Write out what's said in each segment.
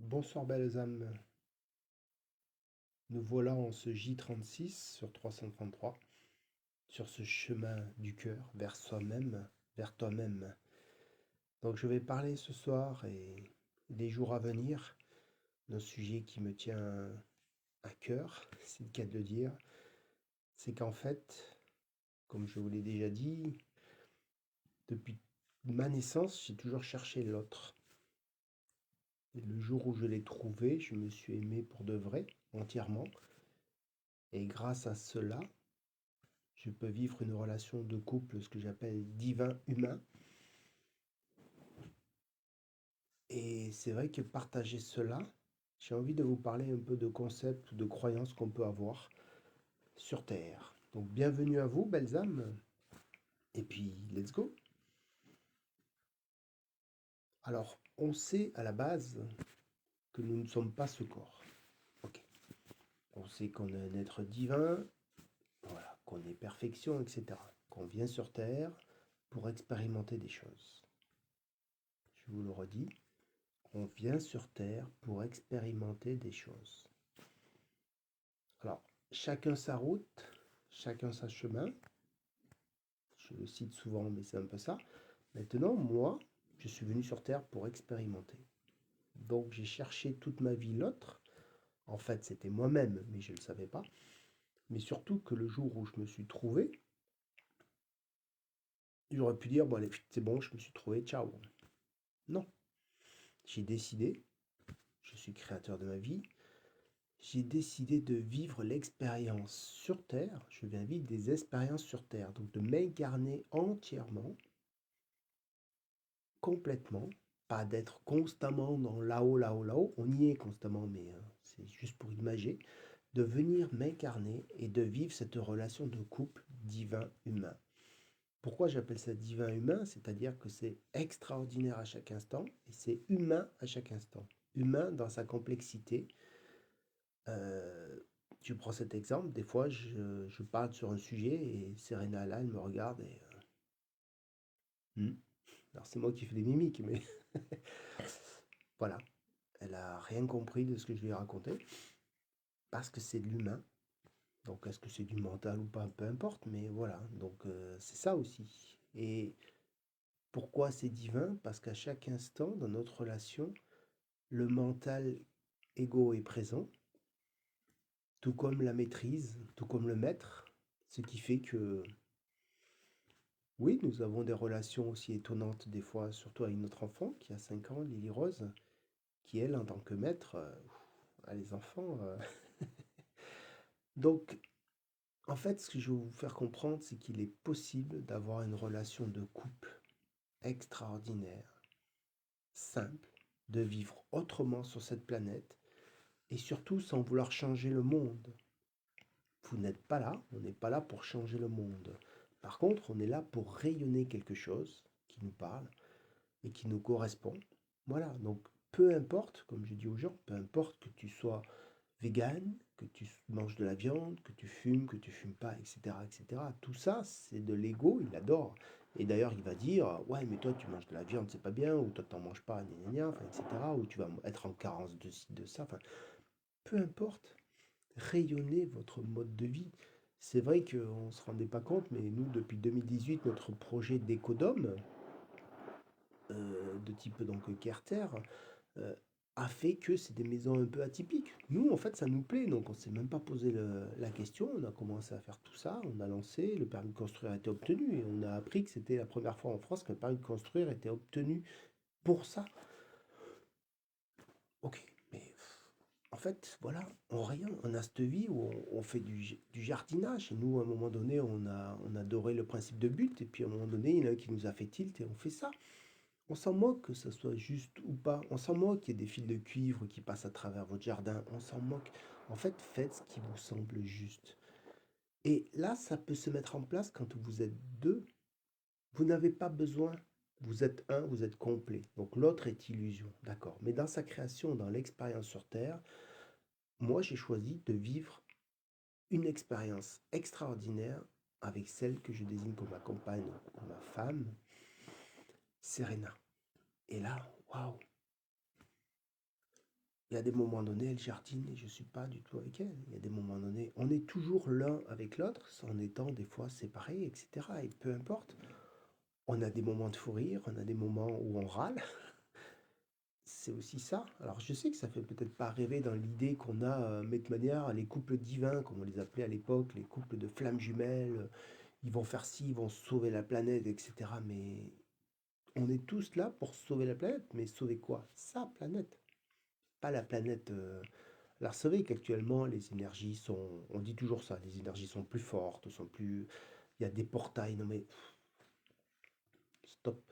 Bonsoir belles âmes, nous voilà en ce J36 sur 333, sur ce chemin du cœur vers soi-même, vers toi-même. Donc je vais parler ce soir et des jours à venir d'un sujet qui me tient à cœur, c'est le cas de le dire. C'est qu'en fait, comme je vous l'ai déjà dit, depuis ma naissance, j'ai toujours cherché l'autre. Et le jour où je l'ai trouvé, je me suis aimé pour de vrai, entièrement. Et grâce à cela, je peux vivre une relation de couple, ce que j'appelle divin-humain. Et c'est vrai que partager cela, j'ai envie de vous parler un peu de concepts, de croyances qu'on peut avoir sur Terre. Donc bienvenue à vous, belles âmes. Et puis, let's go. Alors, on sait à la base que nous ne sommes pas ce corps. Ok. On sait qu'on est un être divin, voilà, qu'on est perfection, etc. Qu'on vient sur Terre pour expérimenter des choses. Je vous le redis, on vient sur Terre pour expérimenter des choses. Alors, chacun sa route, chacun sa chemin. Je le cite souvent, mais c'est un peu ça. Maintenant, moi, je suis venu sur Terre pour expérimenter. Donc, j'ai cherché toute ma vie l'autre. En fait, c'était moi-même, mais je ne le savais pas. Mais surtout que le jour où je me suis trouvé, j'aurais pu dire, bon, allez, c'est bon, je me suis trouvé, ciao. Non, j'ai décidé, je suis créateur de ma vie, j'ai décidé de vivre l'expérience sur Terre. Je viens vivre des expériences sur Terre, donc de m'incarner entièrement, complètement, pas d'être constamment dans là-haut, là-haut, là-haut. On y est constamment, mais c'est juste pour imager. De venir m'incarner et de vivre cette relation de couple divin-humain. Pourquoi j'appelle ça divin-humain? C'est-à-dire que c'est extraordinaire à chaque instant et c'est humain à chaque instant. Humain dans sa complexité. Euh, tu prends cet exemple, des fois je parle sur un sujet et Serena là, elle me regarde et alors c'est moi qui fais des mimiques, mais voilà, elle a rien compris de ce que je lui ai raconté parce que c'est de l'humain. Donc est-ce que c'est du mental ou pas, peu importe, mais voilà. Donc c'est ça aussi. Et pourquoi c'est divin? Parce qu'à chaque instant dans notre relation, le mental égo est présent, tout comme la maîtrise, tout comme le maître, ce qui fait que oui, nous avons des relations aussi étonnantes des fois, surtout avec notre enfant qui a 5 ans, Lily Rose, qui elle, en tant que maître, les enfants. Donc, en fait, ce que je veux vous faire comprendre, c'est qu'il est possible d'avoir une relation de couple extraordinaire, simple, de vivre autrement sur cette planète, et surtout sans vouloir changer le monde. Vous n'êtes pas là, on n'est pas là pour changer le monde. Par contre, on est là pour rayonner quelque chose qui nous parle et qui nous correspond. Voilà, donc peu importe, comme je dis aux gens, peu importe que tu sois vegan, que tu manges de la viande, que tu fumes pas, etc., etc. Tout ça, c'est de l'ego, il adore. Et d'ailleurs, il va dire, ouais, mais toi, tu manges de la viande, c'est pas bien, ou toi, t'en manges pas, gna gna gna, enfin, etc., ou tu vas être en carence de ci, de ça, enfin, peu importe, rayonnez votre mode de vie. C'est vrai qu'on ne se rendait pas compte, mais nous, depuis 2018, notre projet d'écodome, de type donc Carter, euh, a fait que c'est des maisons un peu atypiques. Nous, en fait, ça nous plaît, donc on s'est même pas posé la question. On a commencé à faire tout ça, on a lancé, le permis de construire a été obtenu, et on a appris que c'était la première fois en France qu'un permis de construire était obtenu pour ça. Ok, mais en fait, voilà, on rayonne, on a cette vie où on fait du jardinage. Et nous, à un moment donné, on a adoré le principe de but, et puis à un moment donné, il y en a un qui nous a fait tilt et on fait ça. On s'en moque que ce soit juste ou pas. On s'en moque qu'il y ait des fils de cuivre qui passent à travers votre jardin. On s'en moque. En fait, faites ce qui vous semble juste. Et là, ça peut se mettre en place quand vous êtes deux. Vous n'avez pas besoin. Vous êtes un, vous êtes complet. Donc l'autre est illusion. D'accord. Mais dans sa création, dans l'expérience sur Terre, moi, j'ai choisi de vivre une expérience extraordinaire avec celle que je désigne comme ma compagne, comme ma femme, Serena. Et là, waouh, il y a des moments donnés, elle jardine et je suis pas du tout avec elle. Il y a des moments donnés, on est toujours l'un avec l'autre, en étant des fois séparés, etc. Et peu importe, on a des moments de fou rire, on a des moments où on râle. C'est aussi ça. Alors je sais que ça fait peut-être pas rêver dans l'idée qu'on a, mais de manière, les couples divins, comme on les appelait à l'époque, les couples de flammes jumelles, ils vont faire ci, ils vont sauver la planète, etc. Mais on est tous là pour sauver la planète. Mais sauver quoi? Sa planète, pas la planète. Alors c'est vrai qu'actuellement, les énergies sont, on dit toujours ça, les énergies sont plus fortes, sont plus... Il y a des portails, non mais stop.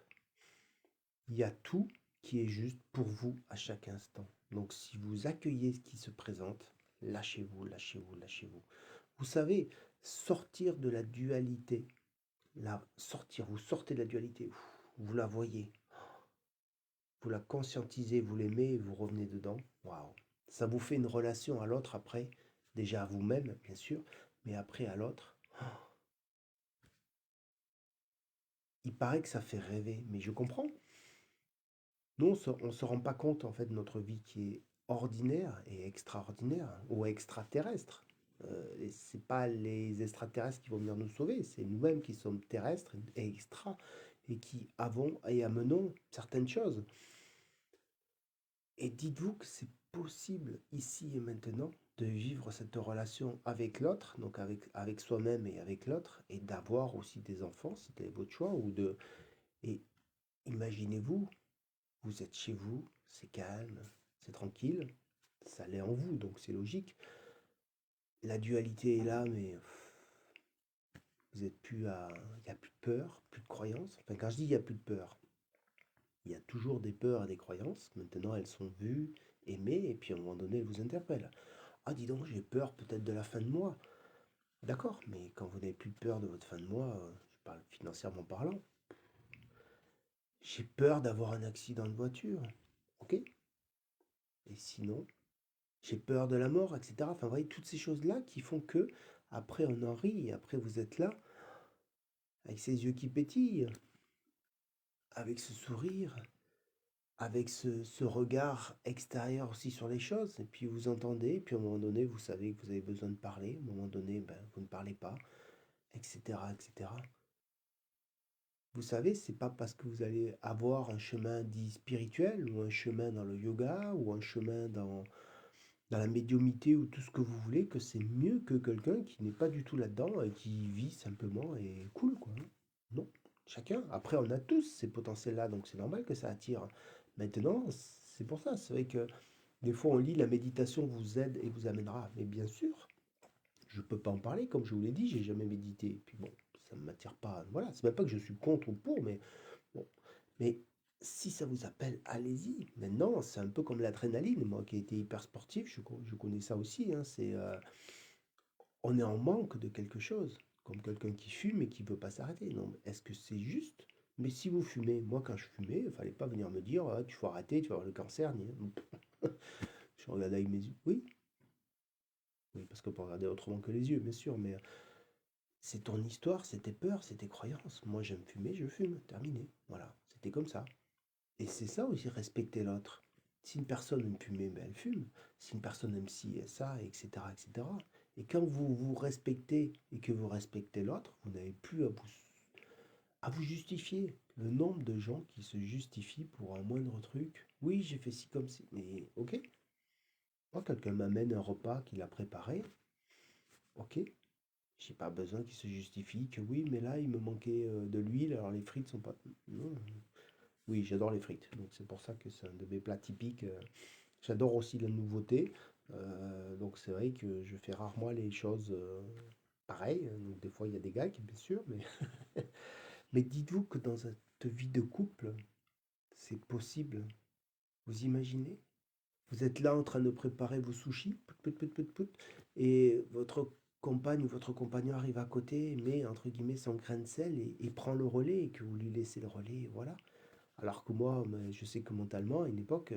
Il y a tout qui est juste pour vous à chaque instant. Donc si vous accueillez ce qui se présente, lâchez-vous, lâchez-vous, lâchez-vous. Vous savez, sortir de la dualité, là, sortir, vous sortez de la dualité, vous la voyez, vous la conscientisez, vous l'aimez et vous revenez dedans. Waouh! Ça vous fait une relation à l'autre après, déjà à vous-même, bien sûr, mais après à l'autre. Il paraît que ça fait rêver, mais je comprends. Nous, on se rend pas compte en fait de notre vie qui est ordinaire et extraordinaire ou extraterrestre. Et c'est pas les extraterrestres qui vont venir nous sauver, c'est nous-mêmes qui sommes terrestres et extra et qui avons et amenons certaines choses. Et dites-vous que c'est possible ici et maintenant de vivre cette relation avec l'autre, donc avec soi-même et avec l'autre, et d'avoir aussi des enfants, si c'était votre choix, ou de... Et imaginez-vous, vous êtes chez vous, c'est calme, c'est tranquille, ça l'est en vous, donc c'est logique. La dualité est là, mais vous êtes plus à... Il n'y a plus de peur, plus de croyances. Enfin, quand je dis il n'y a plus de peur, il y a toujours des peurs et des croyances. Maintenant, elles sont vues, aimées, et puis à un moment donné, elles vous interpellent. Ah, dis donc, j'ai peur peut-être de la fin de mois. D'accord, mais quand vous n'avez plus peur de votre fin de mois, je parle financièrement parlant, j'ai peur d'avoir un accident de voiture. Ok? Et sinon, j'ai peur de la mort, etc. Enfin, vous voyez, toutes ces choses-là qui font que, après, on en rit, et après, vous êtes là, avec ces yeux qui pétillent, avec ce sourire, avec ce regard extérieur aussi sur les choses, et puis vous entendez, et puis à un moment donné, vous savez que vous avez besoin de parler, à un moment donné, ben, vous ne parlez pas, etc., etc. Vous savez, c'est pas parce que vous allez avoir un chemin dit spirituel, ou un chemin dans le yoga, ou un chemin dans la médiumité, ou tout ce que vous voulez, que c'est mieux que quelqu'un qui n'est pas du tout là-dedans et qui vit simplement et cool, quoi, hein. Non, chacun. Après, on a tous ces potentiels-là, donc c'est normal que ça attire. Maintenant, c'est pour ça, c'est vrai que des fois on lit la méditation vous aide et vous amènera. Mais bien sûr, je peux pas en parler, comme je vous l'ai dit, j'ai jamais médité. Et puis bon, ça ne m'attire pas. Voilà, c'est même pas que je suis contre ou pour, mais bon. Mais si ça vous appelle, allez-y. Maintenant, c'est un peu comme l'adrénaline. Moi qui ai été hyper sportif, je connais ça aussi, hein. C'est, on est en manque de quelque chose. Comme quelqu'un qui fume et qui ne veut pas s'arrêter. Non, mais est-ce que c'est juste? Mais si vous fumez, moi quand je fumais, il fallait pas venir me dire, ah, tu faut arrêter, tu vas avoir le cancer. Je regardais avec mes yeux. Oui, oui, parce qu'on peut regarder autrement que les yeux, bien sûr, mais c'est ton histoire, c'est tes peurs, c'est tes croyances. Moi, j'aime fumer, je fume. Terminé. Voilà, c'était comme ça. Et c'est ça aussi, respecter l'autre. Si une personne aime fumer, ben elle fume. Si une personne aime ci et ça, etc., etc. Et cetera. Et quand vous vous respectez et que vous respectez l'autre, vous n'avez plus à vous justifier. Le nombre de gens qui se justifient pour un moindre truc. Oui, j'ai fait ci comme ci. Mais ok. Moi, quelqu'un m'amène un repas qu'il a préparé. Ok. J'ai pas besoin qu'il se justifie que oui, mais là, il me manquait de l'huile, alors les frites sont pas... Non. Oui, j'adore les frites, donc c'est pour ça que c'est un de mes plats typiques. J'adore aussi la nouveauté, donc c'est vrai que je fais rarement les choses pareilles. Donc des fois, il y a des gags, bien sûr, mais, mais dites-vous que dans cette vie de couple, c'est possible. Vous imaginez? Vous êtes là en train de préparer vos sushis, pout, pout, pout, pout, pout, et votre compagne ou votre compagnon arrive à côté, met entre guillemets son grain de sel et prend le relais et que vous lui laissez le relais, et voilà. Alors que moi, mais je sais que mentalement, à une époque,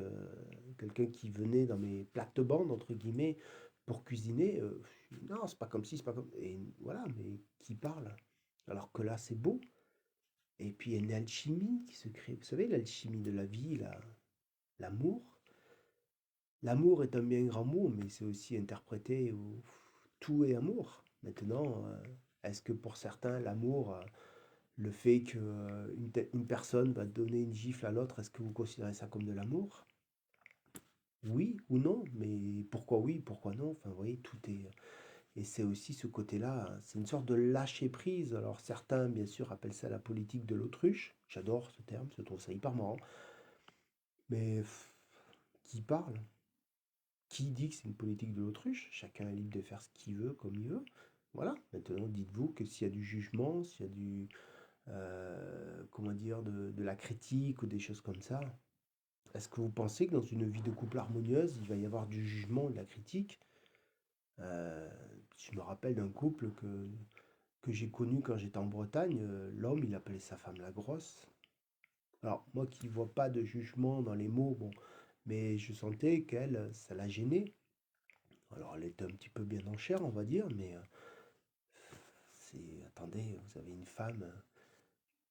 quelqu'un qui venait dans mes plates-bandes, entre guillemets, pour cuisiner, non, c'est pas comme si, c'est pas comme... Et voilà, mais qui parle? Alors que là, c'est beau. Et puis, il y a une alchimie qui se crée. Vous savez, l'alchimie de la vie, l'amour. L'amour est un bien grand mot, mais c'est aussi interprété où tout est amour. Maintenant, est-ce que pour certains, l'amour, le fait que une personne va donner une gifle à l'autre, est-ce que vous considérez ça comme de l'amour? Oui ou non, mais pourquoi oui, pourquoi non? Enfin, vous voyez, tout est. Et c'est aussi ce côté-là, hein, c'est une sorte de lâcher prise. Alors certains, bien sûr, appellent ça la politique de l'autruche. J'adore ce terme, je trouve ça hyper marrant. Mais qui parle? Qui dit que c'est une politique de l'autruche? Chacun est libre de faire ce qu'il veut, comme il veut. Voilà. Maintenant, dites-vous que s'il y a du jugement, s'il y a du, comment dire, de la critique ou des choses comme ça, est-ce que vous pensez que dans une vie de couple harmonieuse, il va y avoir du jugement, de la critique? Euh, je me rappelle d'un couple que j'ai connu quand j'étais en Bretagne. L'homme, il appelait sa femme la grosse. Alors, moi qui ne vois pas de jugement dans les mots, bon, mais je sentais qu'elle, ça la gênait. Alors, elle était un petit peu bien en chair, on va dire, mais attendez, vous avez une femme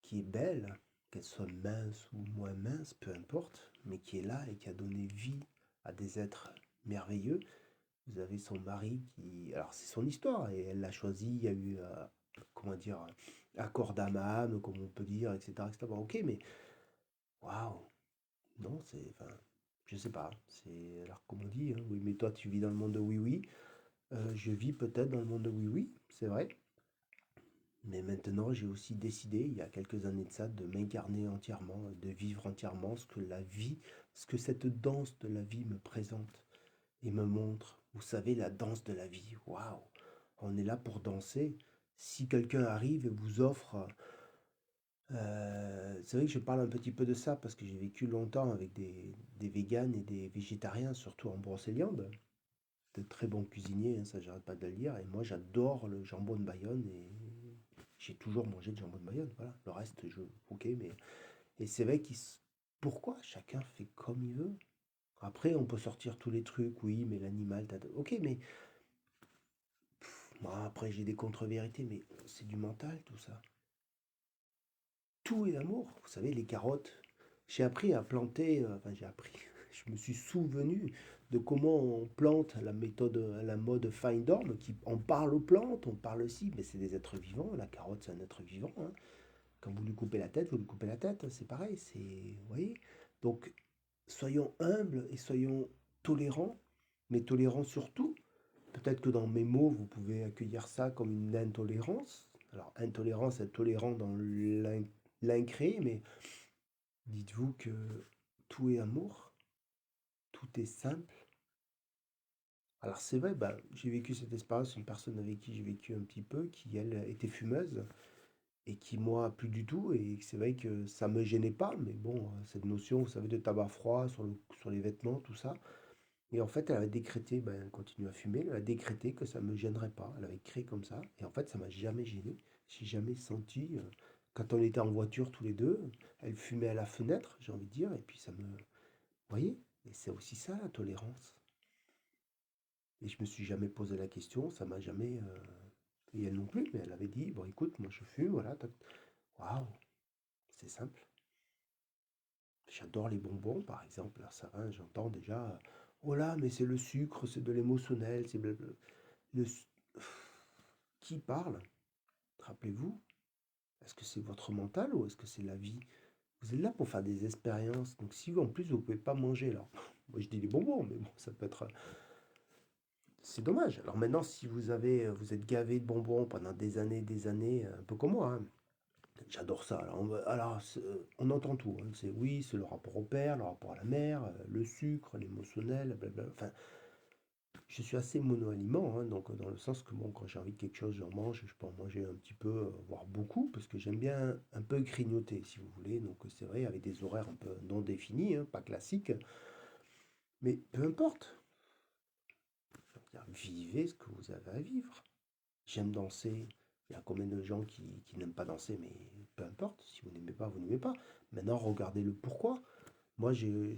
qui est belle, qu'elle soit mince ou moins mince, peu importe, mais qui est là et qui a donné vie à des êtres merveilleux. Vous avez son mari qui, alors c'est son histoire et elle l'a choisi, il y a eu, comment dire, accord d'âme à âme, comme on peut dire, etc., etc. Bon, ok, mais waouh, non, c'est, enfin, je sais pas, c'est, alors comme on dit, hein, oui, mais toi tu vis dans le monde de oui, oui, je vis peut-être dans le monde de oui, oui, c'est vrai. Mais maintenant, j'ai aussi décidé, il y a quelques années de ça, de m'incarner entièrement, de vivre entièrement ce que la vie, ce que cette danse de la vie me présente et me montre. Vous savez, la danse de la vie, waouh! On est là pour danser. Si quelqu'un arrive et vous offre, c'est vrai que je parle un petit peu de ça parce que j'ai vécu longtemps avec des véganes et des végétariens, surtout en Brocéliande. De très bons cuisiniers, hein, ça j'arrête pas de le dire. Et moi, j'adore le jambon de Bayonne et j'ai toujours mangé de jambon de Bayonne. Voilà, le reste, ok, mais et c'est vrai pourquoi chacun fait comme il veut. Après, on peut sortir tous les trucs, oui, mais l'animal, ok, mais moi, après, j'ai des contre-vérités, mais c'est du mental tout ça. Tout est amour. Vous savez, les carottes. J'ai appris à planter, enfin j'ai appris, je me suis souvenu de comment on plante la méthode, la mode Findorm, qui on parle aux plantes, on parle aussi, mais c'est des êtres vivants. La carotte, c'est un être vivant, hein. Quand vous lui coupez la tête, vous lui coupez la tête, c'est pareil, vous voyez. Donc, soyons humbles et soyons tolérants, mais tolérants surtout. Peut-être que dans mes mots, vous pouvez accueillir ça comme une intolérance. Alors, intolérance, être tolérant dans l'incréé, mais dites-vous que tout est amour, tout est simple. Alors, c'est vrai, bah, j'ai vécu cette expérience, une personne avec qui j'ai vécu un petit peu, qui elle était fumeuse et qui moi plus du tout. Et c'est vrai que ça me gênait pas, mais bon, cette notion, vous savez, de tabac froid sur les vêtements, tout ça. Et en fait, elle avait décrété, ben, elle continue à fumer, elle a décrété que ça me gênerait pas. Elle avait créé comme ça. Et en fait, ça m'a jamais gêné. J'ai jamais senti, quand on était en voiture tous les deux, elle fumait à la fenêtre, j'ai envie de dire, et puis ça me. Vous voyez? Et c'est aussi ça la tolérance. Et je me suis jamais posé la question, ça m'a jamais. Et elle non plus, mais elle avait dit, bon écoute, moi je fume, voilà. Waouh, c'est simple. J'adore les bonbons, par exemple. Là, ça va, j'entends déjà, oh là, mais c'est le sucre, c'est de l'émotionnel, c'est blablabla. Le s Qui parle? Rappelez-vous, est-ce que c'est votre mental ou est-ce que c'est la vie? Vous êtes là pour faire des expériences, donc si vous en plus vous pouvez pas manger alors, moi je dis des bonbons, mais bon ça peut être, c'est dommage. Alors maintenant si vous êtes gavé de bonbons pendant des années, un peu comme moi, hein, j'adore ça. Alors on entend tout, hein. C'est oui, c'est le rapport au père, le rapport à la mère, le sucre, l'émotionnel, blablabla. Enfin, je suis assez mono-aliment, hein, donc dans le sens que bon, quand j'ai envie de quelque chose, j'en mange, je peux en manger un petit peu, voire beaucoup, parce que j'aime bien un peu grignoter, si vous voulez. Donc c'est vrai, avec des horaires un peu non définis, hein, pas classiques, mais peu importe. Je veux dire, vivez ce que vous avez à vivre. J'aime danser. Il y a combien de gens qui n'aiment pas danser, mais peu importe. Si vous n'aimez pas, vous n'aimez pas. Maintenant, regardez le pourquoi. Moi, vous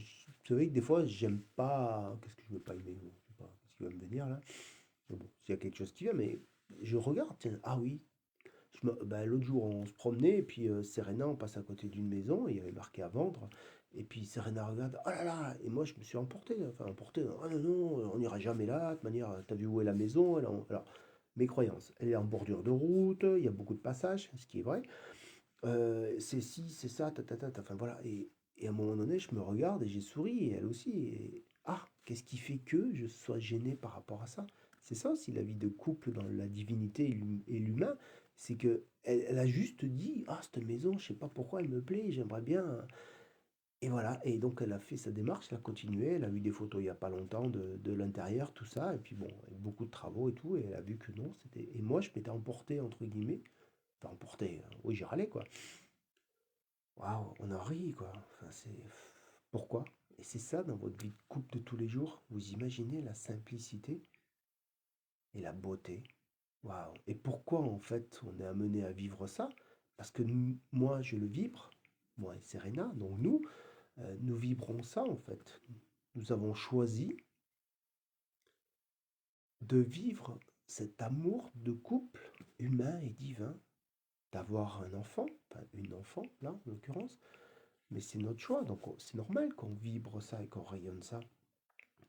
savez que des fois, j'aime pas. Qu'est-ce que je veux pas aimer? Je sais pas. Qu'est-ce qui va me venir là? Mais bon, s'il y a quelque chose qui vient, mais je regarde, tiens, ah oui, bah, l'autre jour on se promenait et puis Serena, on passe à côté d'une maison et il y avait marqué à vendre Et puis Serena regarde, oh là là, et moi je me suis emporté, enfin emporté, oh non, non, on n'ira jamais là, de toute manière, t'as vu où est la maison? Alors, mes croyances, elle est en bordure de route, il y a beaucoup de passages, ce qui est vrai. C'est ci, c'est ça, enfin voilà. Et à un moment donné, je me regarde et j'ai souri, et elle aussi. Et ah, qu'est-ce qui fait que je sois gêné par rapport à ça? C'est ça aussi la vie de couple dans la divinité et l'humain, c'est que elle a juste dit, ah, cette maison, je sais pas pourquoi elle me plaît, j'aimerais bien. Et voilà, et donc elle a fait sa démarche, elle a continué, elle a vu des photos il y a pas longtemps de l'intérieur, tout ça, et puis bon, avec beaucoup de travaux et tout, et elle a vu que non, c'était. Et moi, je m'étais emporté, entre guillemets, enfin emporté, oui, j'ai râlé, quoi. Waouh, on en rit, quoi. Enfin, c'est. Pourquoi? Et c'est ça dans votre vie de couple de tous les jours. Vous imaginez la simplicité et la beauté. Waouh. Et pourquoi, en fait, on est amené à vivre ça? Parce que moi, je le vibre, moi et Serena, donc nous vibrons ça, en fait. Nous avons choisi de vivre cet amour de couple humain et divin, d'avoir un enfant, enfin une enfant, là, en l'occurrence. Mais c'est notre choix, donc c'est normal qu'on vibre ça et qu'on rayonne ça.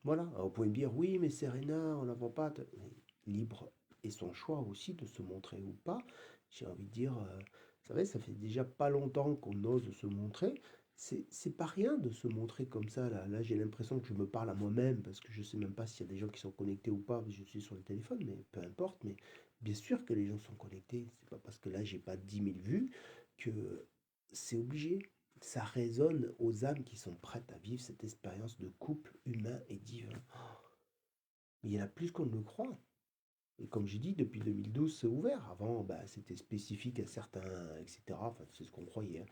Voilà, alors vous pouvez me dire, oui, mais Serena, on la voit pas. Mais libre et son choix aussi de se montrer ou pas. J'ai envie de dire, vous savez, ça fait déjà pas longtemps qu'on ose se montrer. C'est pas rien de se montrer comme ça. Là j'ai l'impression que je me parle à moi-même parce que je sais même pas s'il y a des gens qui sont connectés ou pas. Je suis sur le téléphone, mais peu importe. Mais bien sûr que les gens sont connectés. C'est pas parce que là j'ai pas 10 000 vues que c'est obligé. Ça résonne aux âmes qui sont prêtes à vivre cette expérience de couple humain et divin. Mais il y en a plus qu'on ne le croit. Et comme j'ai dit, depuis 2012, c'est ouvert. Avant, bah, c'était spécifique à certains, etc. Enfin, c'est ce qu'on croyait, hein.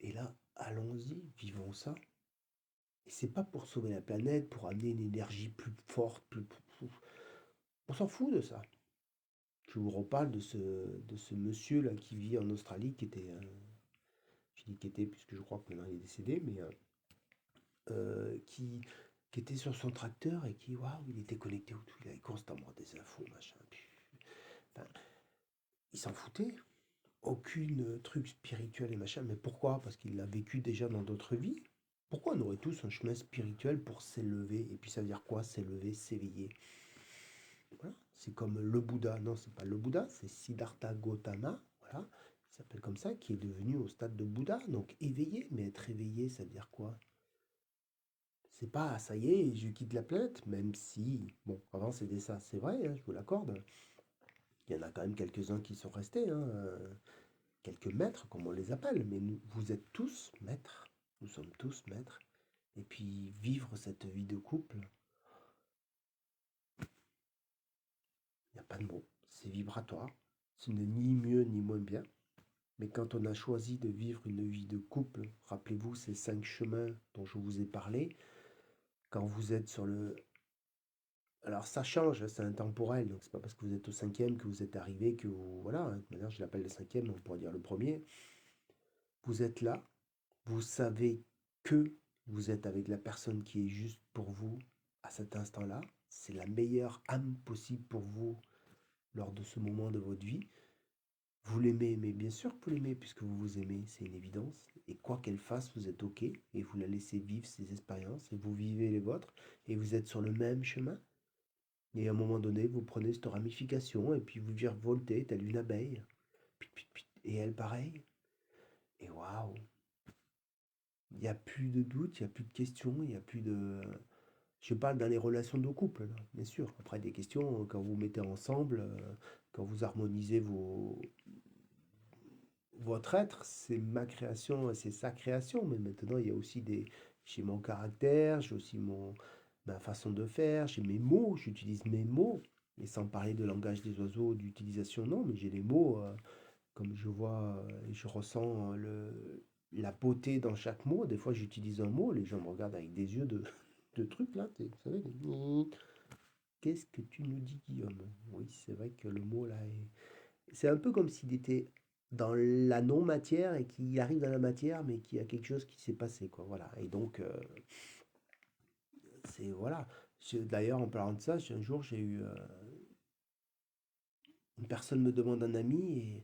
Et là, allons-y, vivons ça. Et c'est pas pour sauver la planète, pour amener une énergie plus forte, On s'en fout de ça. Je vous reparle de ce monsieur-là qui vit en Australie, qui était... je dis qui était, puisque je crois que maintenant il est décédé, mais qui était sur son tracteur et qui, waouh, il était connecté au tout, il avait constamment des infos, machin. Enfin, il s'en foutait. Aucune truc spirituel et machin. Mais pourquoi? Parce qu'il l'a vécu déjà dans d'autres vies. Pourquoi on aurait tous un chemin spirituel pour s'élever? Et puis ça veut dire quoi? S'élever, s'éveiller. Voilà. C'est comme le Bouddha. Non, c'est pas le Bouddha, c'est Siddhartha Gautama. Voilà. Il s'appelle comme ça, qui est devenu au stade de Bouddha. Donc éveillé. Mais être éveillé, ça veut dire quoi? C'est pas, ça y est, je quitte la planète, même si, bon, avant c'était ça, c'est vrai, hein, je vous l'accorde. Il y en a quand même quelques-uns qui sont restés, hein, quelques maîtres, comme on les appelle, mais vous êtes tous maîtres, nous sommes tous maîtres. Et puis vivre cette vie de couple, il n'y a pas de mots, c'est vibratoire, ce n'est ni mieux ni moins bien. Mais quand on a choisi de vivre une vie de couple, rappelez-vous ces 5 chemins dont je vous ai parlé, quand vous êtes sur le... Alors ça change, c'est intemporel, donc c'est pas parce que vous êtes au cinquième que vous êtes arrivé que vous... Voilà, hein, de toute manière je l'appelle le cinquième, on pourrait dire le premier. Vous êtes là, vous savez que vous êtes avec la personne qui est juste pour vous à cet instant-là. C'est la meilleure âme possible pour vous lors de ce moment de votre vie. Vous l'aimez, mais bien sûr que vous l'aimez puisque vous vous aimez, c'est une évidence. Et quoi qu'elle fasse, vous êtes OK et vous la laissez vivre ses expériences et vous vivez les vôtres et vous êtes sur le même chemin. Et à un moment donné, vous prenez cette ramification et puis vous virevoltez telle une abeille. Pit, pit, pit. Et elle pareil. Et waouh, il n'y a plus de doute, il n'y a plus de questions, il n'y a plus de... Je parle dans les relations de couple, là, bien sûr. Après, des questions, quand vous mettez ensemble, quand vous harmonisez votre être, c'est ma création, c'est sa création. Mais maintenant, il y a aussi des... J'ai mon caractère, j'ai aussi ma façon de faire, j'ai mes mots, j'utilise mes mots. Et sans parler de langage des oiseaux, d'utilisation, non, mais j'ai les mots, comme je vois et je ressens la beauté dans chaque mot. Des fois, j'utilise un mot, les gens me regardent avec des yeux de trucs, là, vous savez, qu'est-ce que tu nous dis, Guillaume? Oui, c'est vrai que le mot, là, c'est un peu comme s'il était dans la non-matière et qu'il arrive dans la matière, mais qu'il y a quelque chose qui s'est passé, quoi, voilà. Et donc, c'est, voilà. D'ailleurs, en parlant de ça, un jour, j'ai eu... une personne me demande un ami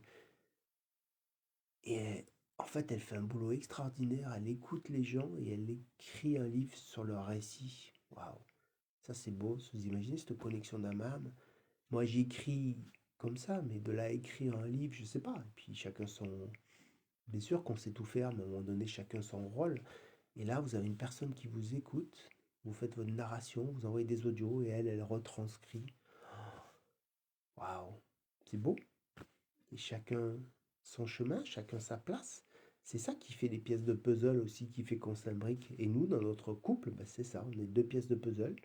et En fait, elle fait un boulot extraordinaire, elle écoute les gens et elle écrit un livre sur leur récit. Waouh, ça c'est beau, vous imaginez cette connexion d'âme à âme? Moi j'écris comme ça, mais de là à écrire un livre, je sais pas. Et puis chacun son... Bien sûr qu'on sait tout faire, mais à un moment donné, chacun son rôle. Et là, vous avez une personne qui vous écoute, vous faites votre narration, vous envoyez des audios et elle retranscrit. Waouh, c'est beau. Et chacun son chemin, chacun sa place. C'est ça qui fait les pièces de puzzle aussi, qui fait qu'on s'imbrique. Et nous, dans notre couple, ben c'est ça, on est deux pièces de puzzle.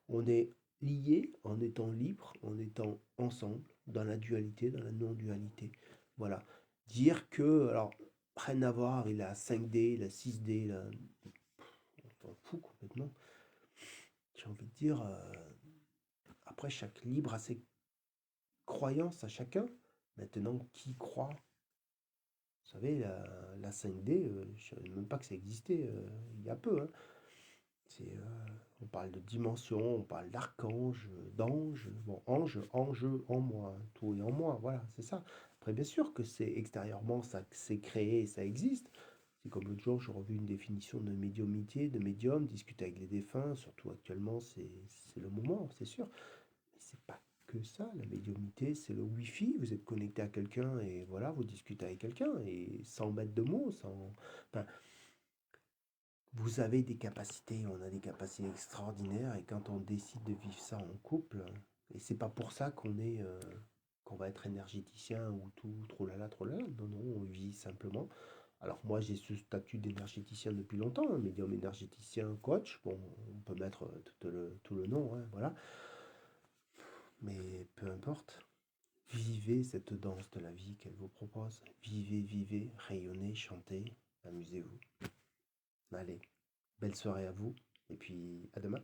On est liés en étant libres, en étant ensemble, dans la dualité, dans la non-dualité. Voilà. Dire que, alors, rien à voir, il a 5D, il a 6D, on s'en fout complètement. J'ai envie de dire, après, chaque libre a ses croyances à chacun. Maintenant, qui croit? Vous savez, la 5D, je ne savais même pas que ça existait il y a peu, hein. On parle de dimension, on parle d'archange, d'ange. Bon, ange en moi, hein, tout est en moi, voilà, c'est ça. Après, bien sûr que c'est extérieurement, ça c'est créé, ça existe. C'est comme l'autre jour, j'ai revu une définition de médiumnité, de médium, discuter avec les défunts, surtout actuellement, c'est le moment, c'est sûr. Mais c'est pas que ça, la médiumnité, c'est le wifi, vous êtes connecté à quelqu'un et voilà, vous discutez avec quelqu'un et sans mettre de mots, sans... Enfin, vous avez des capacités, on a des capacités extraordinaires et quand on décide de vivre ça en couple, et c'est pas pour ça qu'on va être énergéticien ou tout, trop là, non, non, on vit simplement. Alors moi j'ai ce statut d'énergéticien depuis longtemps, hein, médium énergéticien, coach, bon, on peut mettre tout le nom, hein, voilà, mais peu importe. Vivez cette danse de la vie qu'elle vous propose. Vivez, vivez, rayonnez, chantez, amusez-vous. Allez, belle soirée à vous et puis à demain.